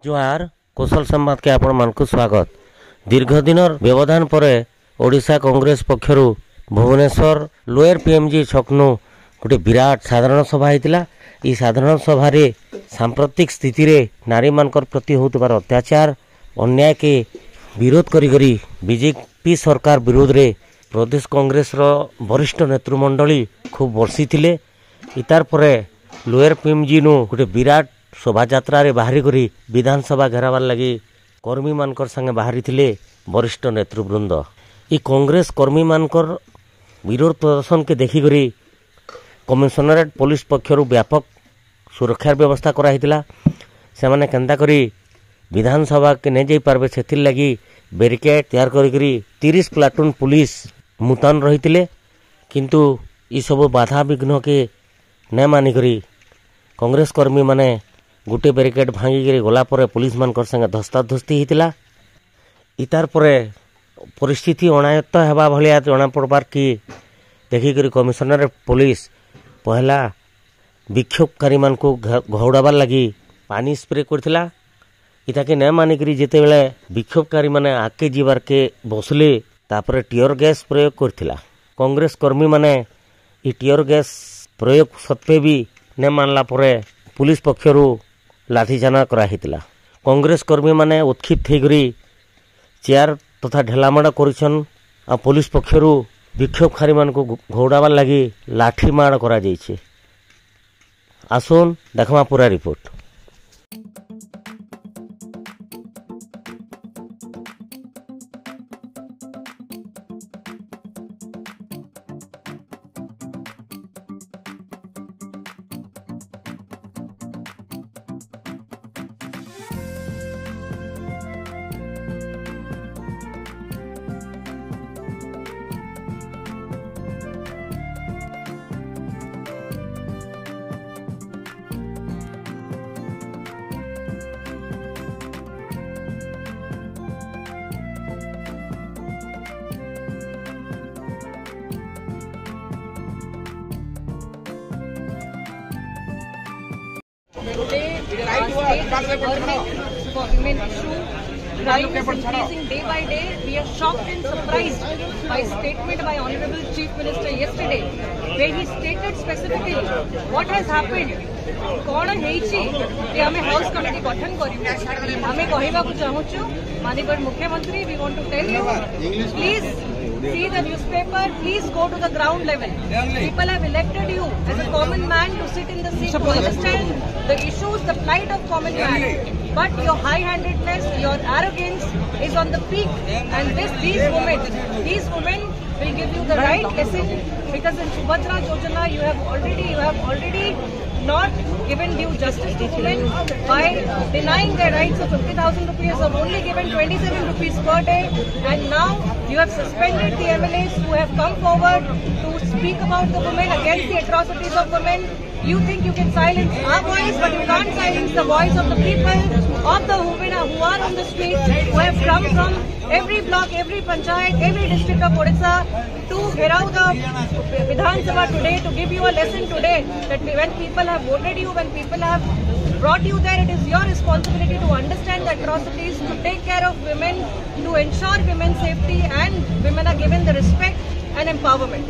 जोहार कौशल संवाद के आपण मानकु स्वागत। दीर्घ दिन व्यवधान पर ओडिशा कांग्रेस पक्षर भुवनेश्वर लोअर पीएमजी छकनु गोटे विराट साधारण सभा होता। ये साधारण सभा सांप्रतिक स्थिति रे नारी मानकर प्रति होतबार अत्याचार अन्याय के विरोध करी बीजेपी सरकार विरोध रे प्रदेश कांग्रेस रो वरिष्ठ नेतृमंडली खूब वर्षी थिले। इतार परे लोअर पीएमजी नु गोटे विराट शोभा यात्रा रे बाहरी करी विधानसभा घेरावार लगी कर्मी मानकर संगे बाहरी थिले वरिष्ठ नेतृवृंद। ई कांग्रेस कर्मी मानकर विरोध प्रदर्शन के देखी करी कमिशनरेट पुलिस पक्षरु व्यापक सुरक्षा व्यवस्था कराइतिला। से माने केंदा करी विधानसभा के नहीं जाई पारबे सेथिर लगी बैरिकेड तैयार करी 30 प्लाटून पुलिस मुतयन रहितिले। किंतु ई सब बाधा विघ्न के न मानी करी कांग्रेस कर्मी माने गोटे बैरिकेड भांगी गला पर पुलिस मानकर संगे धस्ताधस्ती होता। इतार परे परिस्थिति अनायत्त हेबा भलिया जना पड़बार कि देखिक कमिशनरेट पुलिस पहला विक्षोभकारी मान को घौड़ाबार लगी पानी स्प्रे करथिला। इटा के न मानिक जिते बेले विक्षोभकारी माने आके जीवार के बसले तापर टीयर गैस प्रयोग करथिला। कांग्रेस कर्मी माने ई टीयर गैस प्रयोग सत्वे भी न मानला परे पुलिस पक्षरु लाठीचाना कराहितिला। कांग्रेस कर्मी माने उत्क्षिप्त होकर चेयर तथा ढेलामाड़ करिछन। आ पुलिस पक्षरु विक्षोभकारी मान को घौड़ाबार लगी लाठी माड़ करा जाइछे। आसुन देखमा पूरा report. Today, women issue crime is increasing day by day. We are shocked and surprised by a statement by Honorable Chief Minister yesterday, where he stated specifically what has happened. कौन हेची ये हमें हाउस कमिटी गठन करियो। हमें कहबा को चाहूछु माननीय मुख्यमंत्री, we want to tell you, please see the newspaper, please go to the ground level. People have elected you as a common man to sit in the seat to understand the issues, the plight of common man. But your high-handedness, your arrogance is on the peak, and these women will give you the right lesson, because in Subhadra Yojana you have already not given due justice to women by denying their rights of 50,000 rupees, have only given 27 rupees per day, and now you have suspended the MLAs who have come forward to speak about the women, against the atrocities of women. You think you can silence our voice, but you can't silence the voice of the people, of the women who are on the streets, who have come from every block, every panchayat, every district of Odisha to Gherau the Vidhan Sabha today, to give you a lesson today that when people have voted you, when people have brought you there, it is your responsibility to understand the atrocities, to take care of women, to ensure women's safety, and women are given the respect and empowerment.